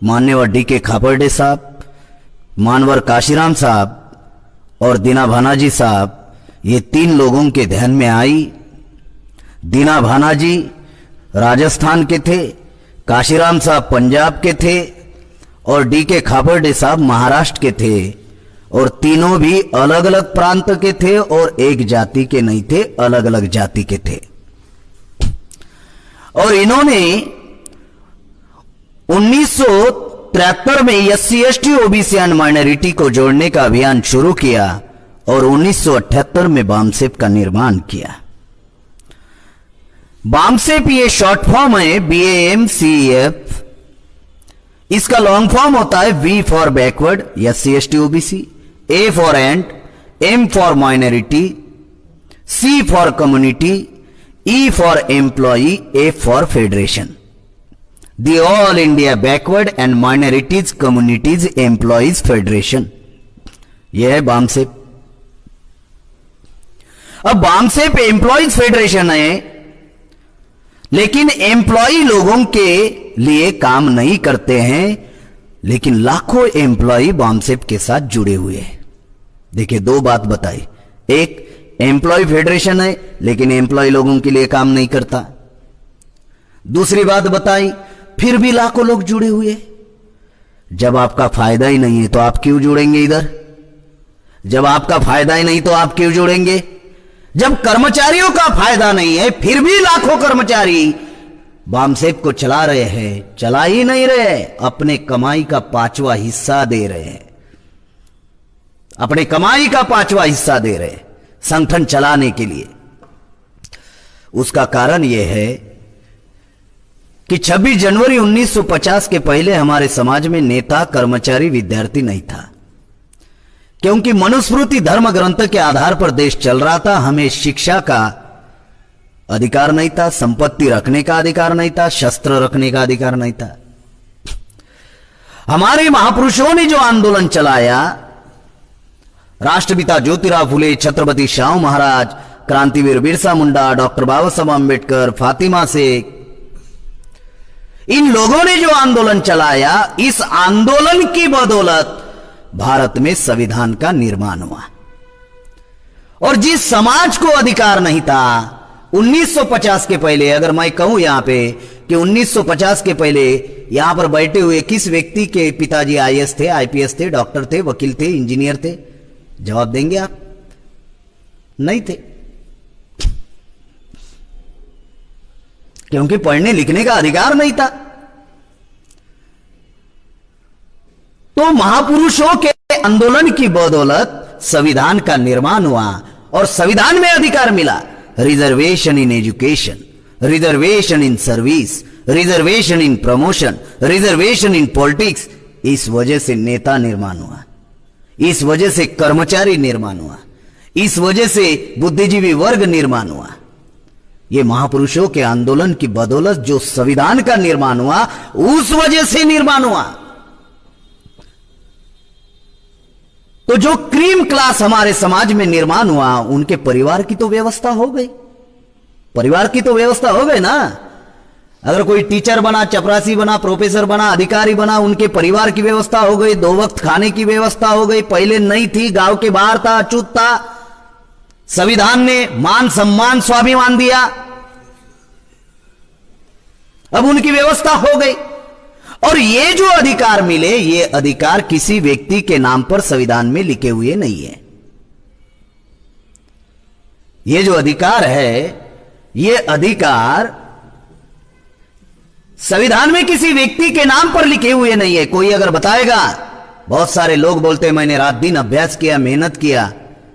मान्यवर डी.के. खापर्डे साहब, मानवर काशीराम साहब और दीना भानाजी साहब, ये 3 लोगों के ध्यान में आई। दीना भानाजी राजस्थान के थे, काशीराम साहब पंजाब के थे और डी.के. खापर्डे साहब महाराष्ट्र के थे, और तीनों भी अलग अलग प्रांत के थे और एक जाति के नहीं थे, अलग अलग जाति के थे। और इन्होंने 1973 में SC ST OBC and minority को जोड़ने का अभियान शुरू किया और 1978 में बामसेप का निर्माण किया। बामसेप ये शॉर्ट फॉर्म है BAMCEF। इसका लॉन्ग फॉर्म होता है V for backward SC ST OBC, A for and, M for minority, C for community, E for employee, A for federation. The all India backward and minorities communities employees federation, यह है बामसेप। अब BAMCEF employees federation है, लेकिन employee लोगों के लिए काम नहीं करते हैं, लेकिन लाखों एम्प्लॉई बामसेप के साथ जुड़े हुए हैं। देखिए, 2 बात बताई। एक, एम्प्लॉय फेडरेशन है लेकिन एम्प्लॉय लोगों के लिए काम नहीं करता। दूसरी बात बताई, फिर भी लाखों लोग जुड़े हुए। जब आपका फायदा ही नहीं है तो आप क्यों जुड़ेंगे इधर? जब आपका फायदा ही नहीं तो आप क्यों जुड़ेंगे? जब कर्मचारियों का फायदा नहीं है फिर भी लाखों कर्मचारी बामसेप को चला रहे हैं, चला ही नहीं रहे, अपने कमाई का 5वां हिस्सा दे रहे हैं, अपने कमाई का 5वां हिस्सा दे रहे हैं संगठन चलाने के लिए। उसका कारण यह है कि 26 जनवरी 1950 के पहले हमारे समाज में नेता, कर्मचारी, विद्यार्थी नहीं था, क्योंकि मनुस्मृति धर्म ग्रंथ के आधार पर देश चल रहा था। हमें शिक्षा का अधिकार नहीं था, संपत्ति रखने का अधिकार नहीं था, शस्त्र रखने का अधिकार नहीं था। हमारे महापुरुषों ने जो आंदोलन चलाया, राष्ट्रपिता ज्योतिराव फुले, छत्रपति शाहू महाराज, क्रांतिवीर बिरसा मुंडा, डॉक्टर बाबा साहब अम्बेडकर, फातिमा शेख, इन लोगों ने जो आंदोलन चलाया, इस आंदोलन की बदौलत भारत में संविधान का निर्माण हुआ। और जिस समाज को अधिकार नहीं था 1950 के पहले, अगर मैं कहूं यहां पे कि 1950 के पहले यहां पर बैठे हुए किस व्यक्ति के पिताजी आईएएस थे, आईपीएस थे, डॉक्टर थे, वकील थे, इंजीनियर थे? जवाब देंगे आप? नहीं थे, क्योंकि पढ़ने लिखने का अधिकार नहीं था। तो महापुरुषों के आंदोलन की बदौलत संविधान का निर्माण हुआ और संविधान में अधिकार मिला। Reservation in education, reservation in service, reservation in promotion, reservation in politics. इस वजह से नेता निर्माण हुआ, इस वजह से कर्मचारी निर्माण हुआ, इस वजह से बुद्धिजीवी वर्ग निर्माण हुआ। ये महापुरुषों के आंदोलन की बदौलत जो संविधान का निर्माण हुआ, उस वजह से निर्माण हुआ। तो जो क्रीम क्लास हमारे समाज में निर्माण हुआ, उनके परिवार की तो व्यवस्था हो गई, परिवार की तो व्यवस्था हो गई ना। अगर कोई टीचर बना, चपरासी बना, प्रोफेसर बना, अधिकारी बना, उनके परिवार की व्यवस्था हो गई, 2 वक्त खाने की व्यवस्था हो गई। पहले नहीं थी, गांव के बाहर था, अछूत था। संविधान ने मान, सम्मान, स्वाभिमान दिया, अब उनकी व्यवस्था हो गई। और ये जो अधिकार मिले, ये अधिकार किसी व्यक्ति के नाम पर संविधान में लिखे हुए नहीं है। ये जो अधिकार है, ये अधिकार संविधान में किसी व्यक्ति के नाम पर लिखे हुए नहीं है। कोई अगर बताएगा, बहुत सारे लोग बोलते हैं मैंने रात दिन अभ्यास किया, मेहनत किया,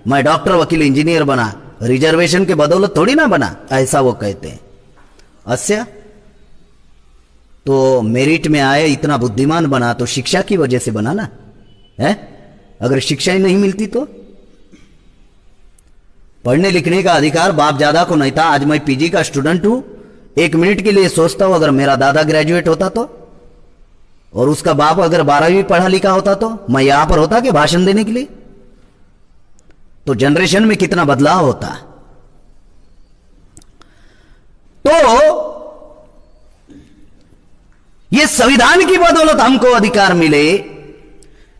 मैं डॉक्टर, वकील, इंजीनियर बना, रिजर्वेशन के बदौलत थोड़ी ना बना, ऐसा वो कहते हैं। अच्छा, तो मेरिट में आए, इतना बुद्धिमान बना तो शिक्षा की वजह से बना ना है? अगर शिक्षा ही नहीं मिलती तो? पढ़ने लिखने का अधिकार बाप दादा को नहीं था। आज मैं पीजी का स्टूडेंट हूं, 1 मिनट के लिए सोचता हूं अगर मेरा दादा ग्रेजुएट होता तो, और उसका बाप अगर 12वीं पढ़ा लिखा होता तो मैं यहां पर होता कि भाषण देने के लिए? तो जनरेशन में कितना बदलाव होता। तो ये संविधान की बदौलत हमको अधिकार मिले।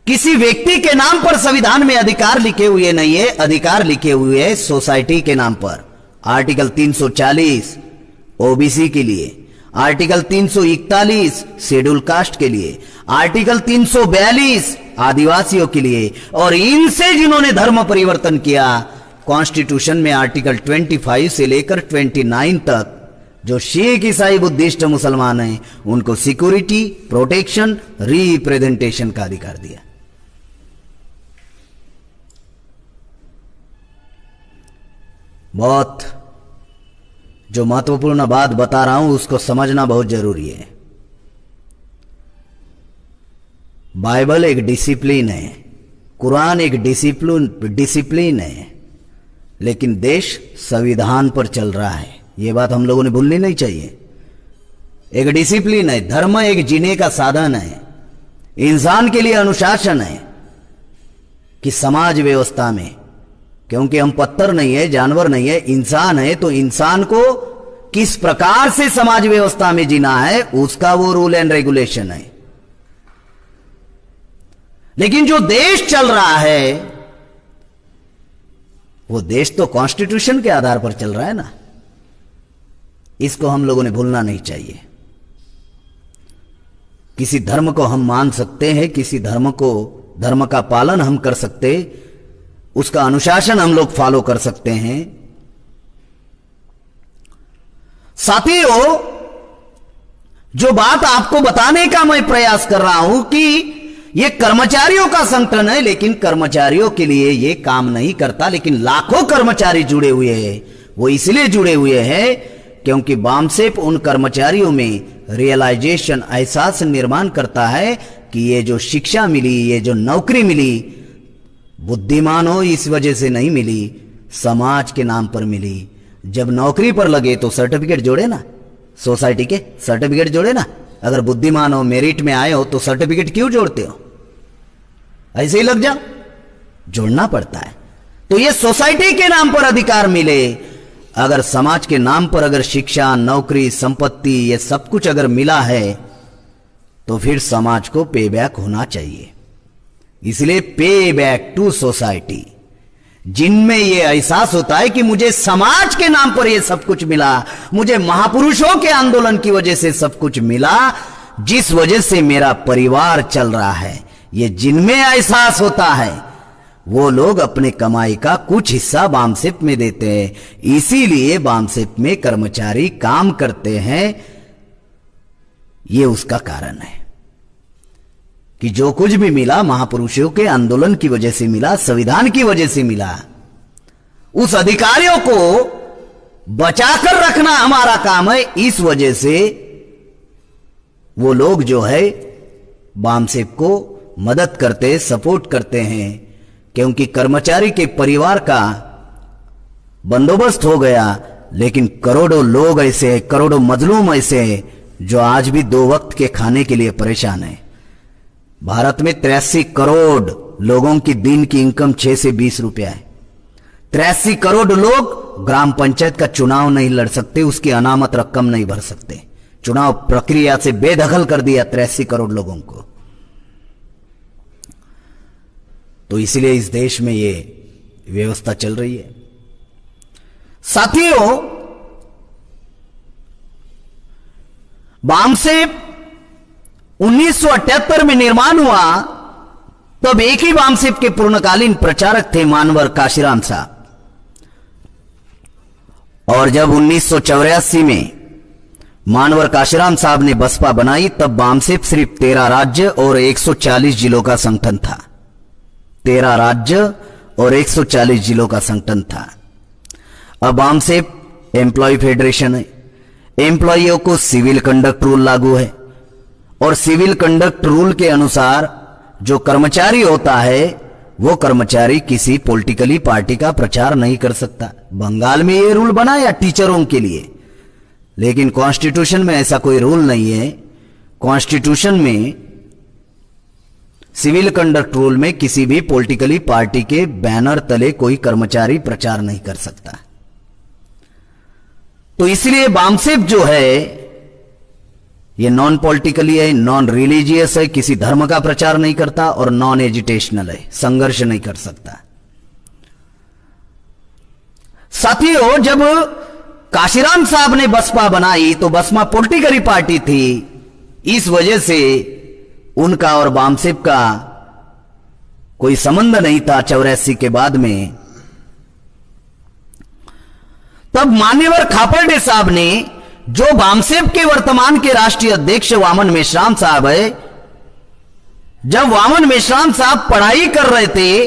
किसी व्यक्ति के नाम पर संविधान में अधिकार लिखे हुए नहीं है, अधिकार लिखे हुए है सोसाइटी के नाम पर। आर्टिकल 340 ओबीसी के लिए, आर्टिकल 341 शेड्यूल कास्ट के लिए, आर्टिकल 342 आदिवासियों के लिए, और इनसे जिन्होंने धर्म परिवर्तन किया, कॉन्स्टिट्यूशन में आर्टिकल 25 से लेकर 29 तक जो सिख, ईसाई, बुद्धिस्ट, मुसलमान हैं, उनको सिक्योरिटी, प्रोटेक्शन, रिप्रेजेंटेशन का अधिकार दिया। बहुत जो महत्वपूर्ण बात बता रहा हूं उसको समझना बहुत जरूरी है। बाइबल एक डिसिप्लिन है, कुरान एक डिसिप्लिन है, लेकिन देश संविधान पर चल रहा है। यह बात हम लोगों ने भूलनी नहीं चाहिए। एक डिसिप्लिन है, धर्म एक जीने का साधन है, इंसान के लिए अनुशासन है कि समाज व्यवस्था में, क्योंकि हम पत्थर नहीं है, जानवर नहीं है, इंसान है, तो इंसान को किस प्रकार से समाज व्यवस्था में जीना है उसका वो रूल एंड रेगुलेशन है। लेकिन जो देश चल रहा है वो देश तो कॉन्स्टिट्यूशन के आधार पर चल रहा है ना, इसको हम लोगों ने भूलना नहीं चाहिए। किसी धर्म को हम मान सकते हैं, किसी धर्म का पालन हम कर सकते, उसका अनुशासन हम लोग फॉलो कर सकते हैं। साथियों, जो बात आपको बताने का मैं प्रयास कर रहा हूं कि यह कर्मचारियों का संगठन है, लेकिन कर्मचारियों के लिए यह काम नहीं करता, लेकिन लाखों कर्मचारी जुड़े हुए हैं। वो इसलिए जुड़े हुए हैं क्योंकि बामसेप उन कर्मचारियों में रियलाइजेशन, एहसास निर्माण करता है कि ये जो शिक्षा मिली, ये जो नौकरी मिली, बुद्धिमान हो इस वजह से नहीं मिली, समाज के नाम पर मिली। जब नौकरी पर लगे तो सर्टिफिकेट जोड़े ना, सोसाइटी के सर्टिफिकेट जोड़े ना। अगर बुद्धिमान हो, मेरिट में आए हो तो सर्टिफिकेट क्यों जोड़ते हो? ऐसे ही लग जाओ, जोड़ना पड़ता है। तो ये सोसाइटी के नाम पर अधिकार मिले। अगर समाज के नाम पर अगर शिक्षा, नौकरी, संपत्ति, ये सब कुछ अगर मिला है तो फिर समाज को पे बैक होना चाहिए। इसलिए पे बैक टू सोसाइटी, जिनमें यह एहसास होता है कि मुझे समाज के नाम पर यह सब कुछ मिला, मुझे महापुरुषों के आंदोलन की वजह से सब कुछ मिला, जिस वजह से मेरा परिवार चल रहा है, ये जिनमें एहसास होता है वो लोग अपने कमाई का कुछ हिस्सा बामसेप में देते हैं। इसीलिए बामसेप में कर्मचारी काम करते हैं। ये उसका कारण है कि जो कुछ भी मिला महापुरुषों के आंदोलन की वजह से मिला, संविधान की वजह से मिला। उस अधिकारियों को बचाकर रखना हमारा काम है। इस वजह से वो लोग जो है बामसेप को मदद करते, सपोर्ट करते हैं, क्योंकि कर्मचारी के परिवार का बंदोबस्त हो गया। लेकिन करोड़ों लोग ऐसे हैं, करोड़ों मजलूम ऐसे हैं जो आज भी 2 वक्त के खाने के लिए परेशान है। भारत में 83 करोड़ लोगों की दिन की इनकम 6 से 20 रुपया है। 83 करोड़ लोग ग्राम पंचायत का चुनाव नहीं लड़ सकते, उसकी अनामत रकम नहीं भर सकते। चुनाव प्रक्रिया से बेदखल कर दिया 83 करोड़ लोगों को। तो इसलिए इस देश में ये व्यवस्था चल रही है। साथियों, बामसेप 1978 में निर्माण हुआ, तब एक ही बामसेप के पूर्णकालीन प्रचारक थे मानवर काशीराम साहब। और जब 1984 में मानवर काशीराम साहब ने बसपा बनाई, तब बामसेप सिर्फ 13 राज्य और 140 जिलों का संगठन था। 13 राज्य और 140 जिलों का संगठन था। अब बामसेप एम्प्लॉय फेडरेशन है। एम्प्लॉयियों को सिविल कंडक्ट रूल लागू है, और सिविल कंडक्ट रूल के अनुसार जो कर्मचारी होता है वो कर्मचारी किसी पॉलिटिकली पार्टी का प्रचार नहीं कर सकता। बंगाल में ये रूल बनाया टीचरों के लिए, लेकिन कॉन्स्टिट्यूशन में ऐसा कोई रूल नहीं है। कॉन्स्टिट्यूशन में सिविल कंडक्ट रूल में किसी भी पॉलिटिकली पार्टी के बैनर तले कोई कर्मचारी प्रचार नहीं कर सकता। तो इसलिए बामसेप जो है ये नॉन पॉलिटिकली है, नॉन रिलीजियस है, किसी धर्म का प्रचार नहीं करता और नॉन एजिटेशनल है, संघर्ष नहीं कर सकता। साथियों, जब काशीराम साहब ने बसपा बनाई तो बसपा पॉलिटिकल पार्टी थी, इस वजह से उनका और बामसेप का कोई संबंध नहीं था 84 के बाद में। तब मान्यवर खापर्डे साहब ने, जो बामसेप के वर्तमान के राष्ट्रीय अध्यक्ष वामन मेश्राम साहब है, जब वामन मेश्राम साहब पढ़ाई कर रहे थे,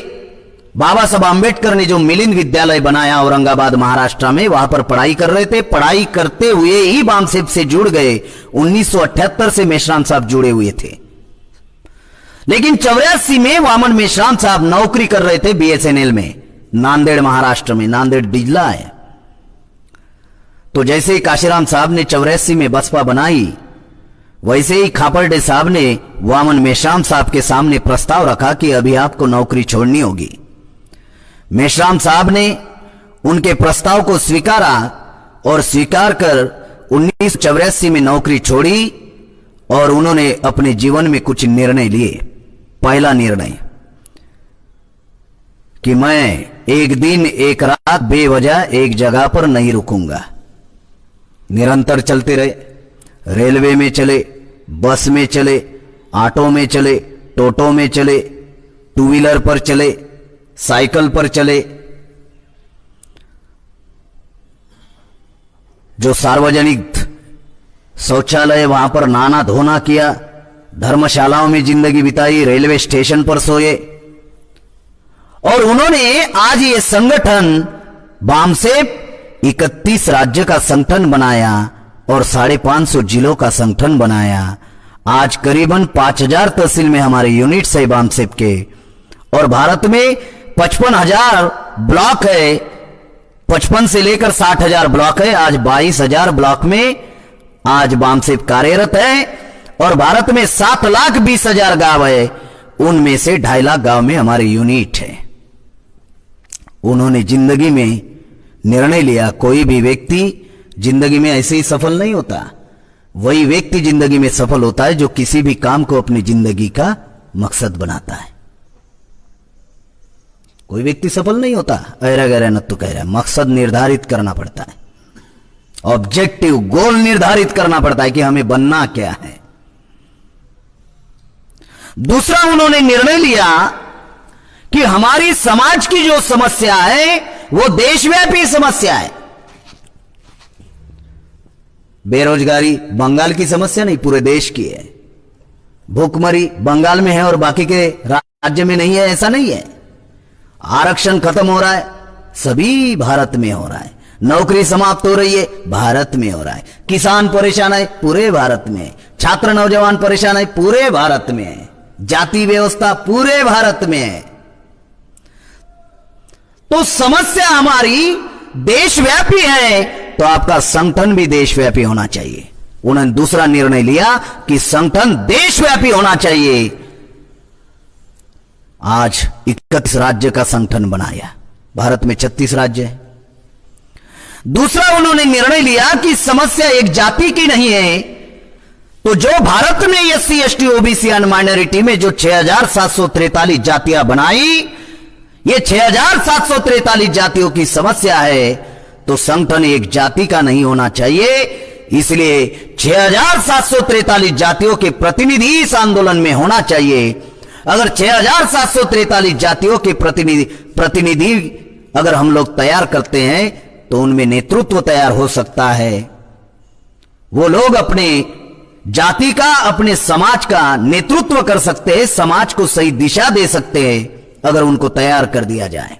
बाबा साहब आंबेडकर ने जो मिलिंद विद्यालय बनाया औरंगाबाद महाराष्ट्र में, वहां पर पढ़ाई कर रहे थे। पढ़ाई करते हुए ही बामसेप से जुड़ गए। 1978 से मेश्राम साहब जुड़े हुए थे, लेकिन 84 में वामन मेश्राम साहब नौकरी कर रहे थे बीएसएनएल में, नांदेड़ महाराष्ट्र में। नांदेड़ जिला है। तो जैसे ही काशीराम साहब ने 84 में बसपा बनाई, वैसे ही खापर्डे साहब ने वामन मेश्राम साहब के सामने प्रस्ताव रखा कि अभी आपको नौकरी छोड़नी होगी। मेश्राम साहब ने उनके प्रस्ताव को स्वीकारा और स्वीकार कर 1984 में नौकरी छोड़ी और उन्होंने अपने जीवन में कुछ निर्णय लिए। पहला निर्णय कि मैं एक दिन एक रात बेवजह एक जगह पर नहीं रुकूंगा। निरंतर चलते रहे, रेलवे में चले, बस में चले, ऑटो में चले, टोटो में चले, टू व्हीलर पर चले, साइकिल पर चले। जो सार्वजनिक शौचालय वहां पर नहाना धोना किया, धर्मशालाओं में जिंदगी बिताई, रेलवे स्टेशन पर सोए। और उन्होंने आज ये संगठन बामसेप 31 राज्य का संगठन बनाया और 550 जिलों का संगठन बनाया। आज करीबन 5000 तहसील में हमारे यूनिट्स है बामसेप के, और भारत में 55,000 ब्लॉक है। 55 से लेकर 60,000 ब्लॉक है। आज 22,000 ब्लॉक में आज बामसेप कार्यरत है, और भारत में 7,20,000 गांव है, उनमें से 2.5 लाख गांव में हमारे यूनिट है। उन्होंने जिंदगी में निर्णय लिया, कोई भी व्यक्ति जिंदगी में ऐसे ही सफल नहीं होता। वही व्यक्ति जिंदगी में सफल होता है जो किसी भी काम को अपनी जिंदगी का मकसद बनाता है। कोई व्यक्ति सफल नहीं होता ऐरा गैरा नत्तू कह रहा। मकसद निर्धारित करना पड़ता है, ऑब्जेक्टिव गोल निर्धारित करना पड़ता है कि हमें बनना क्या है। दूसरा, उन्होंने निर्णय लिया कि हमारी समाज की जो समस्या है वो देशव्यापी समस्या है। बेरोजगारी बंगाल की समस्या नहीं, पूरे देश की है। भूखमरी बंगाल में है और बाकी के राज्य में नहीं है, ऐसा नहीं है। आरक्षण खत्म हो रहा है, सभी भारत में हो रहा है। नौकरी समाप्त हो रही है, भारत में हो रहा है। किसान परेशान है, पूरे भारत में। छात्र नौजवान परेशान है, पूरे भारत में है। जाति व्यवस्था पूरे भारत में है। तो समस्या हमारी देशव्यापी है, तो आपका संगठन भी देशव्यापी होना चाहिए। उन्होंने दूसरा निर्णय लिया कि संगठन देशव्यापी होना चाहिए। आज 31 राज्य का संगठन बनाया, भारत में 36 राज्य है। दूसरा, उन्होंने निर्णय लिया कि समस्या एक जाति की नहीं है, तो जो भारत में SC ST OBC and minority में जो 6,743 जातियां बनाई, ये 6,743 जातियों की समस्या है, तो संगठन एक जाति का नहीं होना चाहिए। इसलिए 6,743 जातियों के प्रतिनिधि इस आंदोलन में होना चाहिए। अगर 6,743 जातियों के प्रतिनिधि अगर हम लोग तैयार करते हैं, तो उनमें नेतृत्व तैयार हो सकता है। वो लोग अपने जाति का, अपने समाज का नेतृत्व कर सकते हैं, समाज को सही दिशा दे सकते हैं, अगर उनको तैयार कर दिया जाए।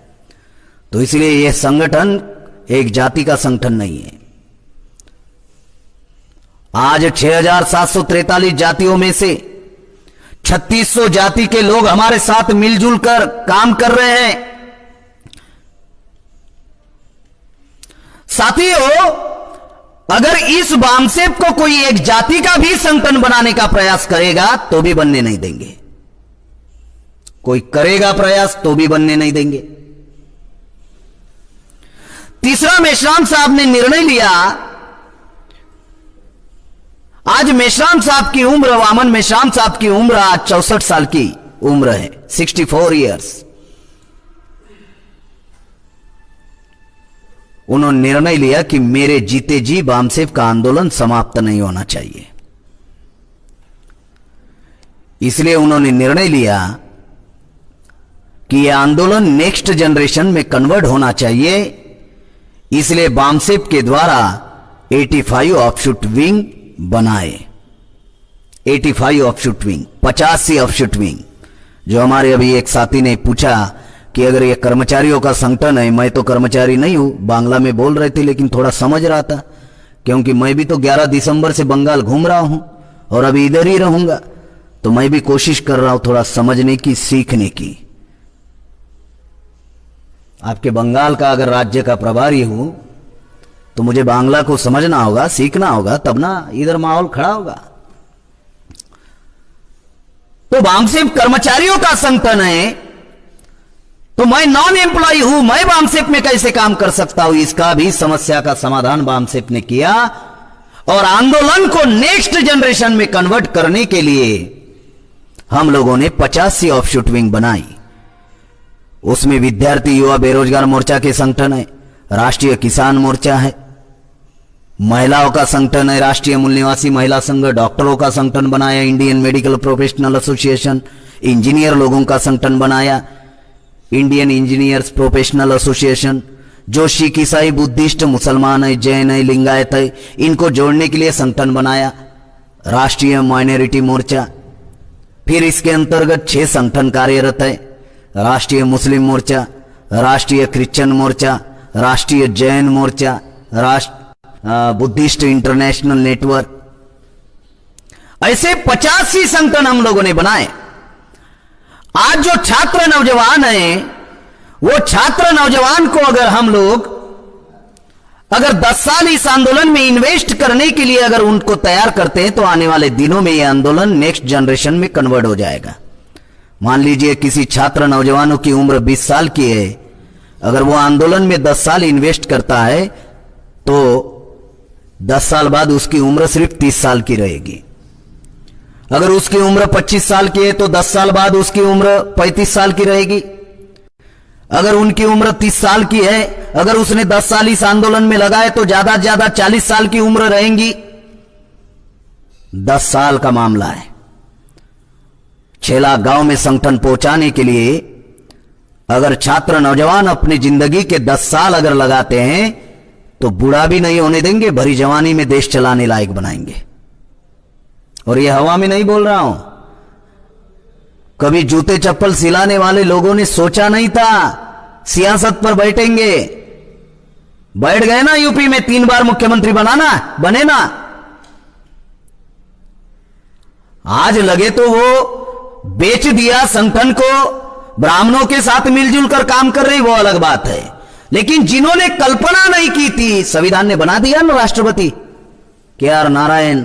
तो इसलिए यह संगठन एक जाति का संगठन नहीं है। आज 6,743 जातियों में से 3,600 जाति के लोग हमारे साथ मिलजुल कर काम कर रहे हैं। साथियों, अगर इस बामसेप को कोई एक जाति का भी संगठन बनाने का प्रयास करेगा तो भी बनने नहीं देंगे। कोई करेगा प्रयास तो भी बनने नहीं देंगे। तीसरा, मेश्राम साहब ने निर्णय लिया, आज मेश्राम साहब की उम्र, वामन मेश्राम साहब की उम्र आज 64 साल की उम्र है, 64 ईयर्स। उन्होंने निर्णय लिया कि मेरे जीते जी बामसेफ का आंदोलन समाप्त नहीं होना चाहिए। इसलिए उन्होंने निर्णय लिया कि यह आंदोलन नेक्स्ट जनरेशन में कन्वर्ट होना चाहिए। इसलिए बामसेफ के द्वारा 85 ऑफशूट विंग बनाए। 85 ऑफशूट विंग, 85 ऑफशूट विंग। जो हमारे अभी एक साथी ने पूछा कि अगर ये कर्मचारियों का संगठन है, मैं तो कर्मचारी नहीं हूं, बांग्ला में बोल रहे थे लेकिन थोड़ा समझ रहा था, क्योंकि मैं भी तो 11 दिसंबर से बंगाल घूम रहा हूं और अभी इधर ही रहूंगा, तो मैं भी कोशिश कर रहा हूं थोड़ा समझने की, सीखने की। आपके बंगाल का अगर राज्य का प्रभारी हूं तो मुझे बांग्ला को समझना होगा, सीखना होगा, तब ना इधर माहौल खड़ा होगा। तो बामसेफ कर्मचारियों का संगठन है, तो मैं नॉन एम्प्लॉय हूं, मैं बामसेफ में कैसे काम कर सकता हूं? इसका भी समस्या का समाधान बामसेफ ने किया और आंदोलन को नेक्स्ट जनरेशन में कन्वर्ट करने के लिए हम लोगों ने 85 ऑफशूट विंग बनाई। उसमें विद्यार्थी युवा बेरोजगार मोर्चा के संगठन है, राष्ट्रीय किसान मोर्चा है, महिलाओं का संगठन है, राष्ट्रीय मूल निवासी महिला संघ, डॉक्टरों का संगठन बनाया, Indian medical professional association, engineer लोगों का संगठन बनाया, इंडियन इंजीनियर्स प्रोफेशनल एसोसिएशन, जो सिख, ईसाई, बुद्धिस्ट, मुसलमान है, जैन है, लिंगायत है, इनको जोड़ने के लिए संगठन बनाया, राष्ट्रीय माइनॉरिटी मोर्चा। फिर इसके अंतर्गत 6 संगठन कार्यरत है, राष्ट्रीय मुस्लिम मोर्चा, राष्ट्रीय क्रिश्चियन मोर्चा, राष्ट्रीय जैन मोर्चा, बुद्धिस्ट इंटरनेशनल नेटवर्क। ऐसे 85 संगठन हम लोगों ने बनाए। आज जो छात्र नौजवान हैं, वो छात्र नौजवान को अगर हम लोग 10 साल इस आंदोलन में इन्वेस्ट करने के लिए अगर उनको तैयार करते हैं, तो आने वाले दिनों में यह आंदोलन नेक्स्ट जनरेशन में कन्वर्ट हो जाएगा। मान लीजिए किसी छात्र नौजवानों की उम्र 20 साल की है, अगर वो आंदोलन में 10 साल इन्वेस्ट करता है तो 10 साल बाद उसकी उम्र सिर्फ 30 साल की रहेगी। अगर उसकी उम्र 25 साल की है तो 10 साल बाद उसकी उम्र 35 साल की रहेगी। अगर उनकी उम्र 30 साल की है, अगर उसने 10 साल इस आंदोलन में लगाए तो ज्यादा से ज्यादा 40 साल की उम्र रहेंगी। 10 साल का मामला है। 6 लाख गांव में संगठन पहुंचाने के लिए अगर छात्र नौजवान अपनी जिंदगी के 10 साल अगर लगाते हैं तो बूढ़ा भी नहीं होने देंगे, भरी जवानी में देश चलाने लायक बनाएंगे। और ये हवा में नहीं बोल रहा हूं, कभी जूते चप्पल सिलाने वाले लोगों ने सोचा नहीं था सियासत पर बैठेंगे। बैठ गए ना, यूपी में 3 बार मुख्यमंत्री बने ना। आज लगे तो वो बेच दिया संगठन को, ब्राह्मणों के साथ मिलजुल कर काम कर रही, वो अलग बात है। लेकिन जिन्होंने कल्पना नहीं की थी, संविधान ने बना दिया ना राष्ट्रपति KR नारायण,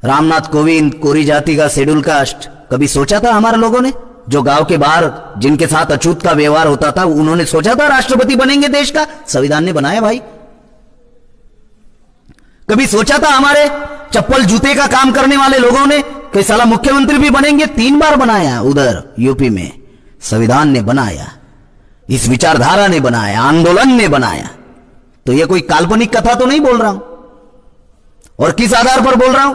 रामनाथ कोविंद, कोरी जाति का शेड्यूल कास्ट। कभी सोचा था हमारे लोगों ने, जो गांव के बाहर जिनके साथ अछूत का व्यवहार होता था, उन्होंने सोचा था राष्ट्रपति बनेंगे देश का? संविधान ने बनाया भाई। कभी सोचा था हमारे चप्पल जूते का काम करने वाले लोगों ने कि साला मुख्यमंत्री भी बनेंगे? 3 बार बनाया उधर यूपी में। संविधान ने बनाया, इस विचारधारा ने बनाया, आंदोलन ने बनाया। तो यह कोई काल्पनिक कथा तो नहीं बोल रहा हूं। और किस आधार पर बोल रहा हूं?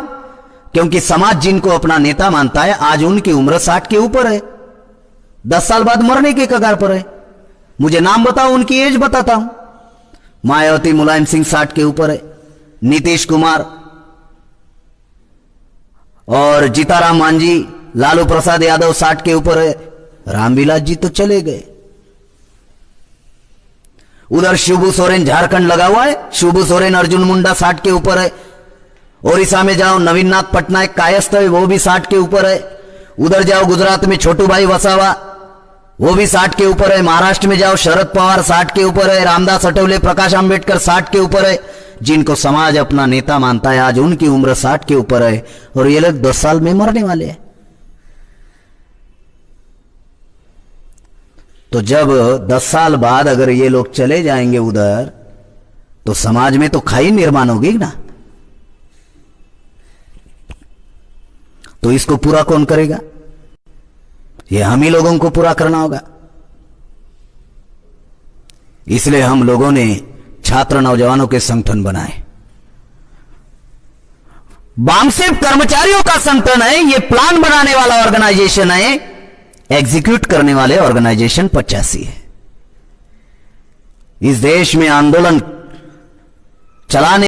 क्योंकि समाज जिनको अपना नेता मानता है, आज उनकी उम्र 60 के ऊपर है, 10 साल बाद मरने के कगार पर है। मुझे नाम बताओ, उनकी एज बताता हूं। मायावती मुलायम सिंह 60 के ऊपर है, नीतीश कुमार और जीताराम मांझी, लालू प्रसाद यादव 60 के ऊपर है, रामविलास जी तो चले गए। उधर शिबू सोरेन झारखंड लगा हुआ है, शिबू सोरेन अर्जुन मुंडा 60 के ऊपर है। ओडिशा में जाओ, नवीननाथ पटनायक कायस्थ है, वो भी 60 के ऊपर है। उधर जाओ गुजरात में छोटू भाई वसावा, वो भी 60 के ऊपर है। महाराष्ट्र में जाओ, शरद पवार 60 के ऊपर है, रामदास अठवले, प्रकाश आंबेडकर 60 के ऊपर है। जिनको समाज अपना नेता मानता है, आज उनकी उम्र 60 के ऊपर है और ये लोग 10 साल में मरने वाले हैं। तो जब 10 साल बाद अगर ये लोग चले जाएंगे उधर, तो समाज में तो खाई निर्माण होगी ना। तो इसको पूरा कौन करेगा? ये हम ही लोगों को पूरा करना होगा। इसलिए हम लोगों ने छात्र नौजवानों के संगठन बनाए। बामसेफ कर्मचारियों का संगठन है, ये प्लान बनाने वाला ऑर्गेनाइजेशन है, एग्जीक्यूट करने वाले ऑर्गेनाइजेशन 85 है। इस देश में आंदोलन चलाने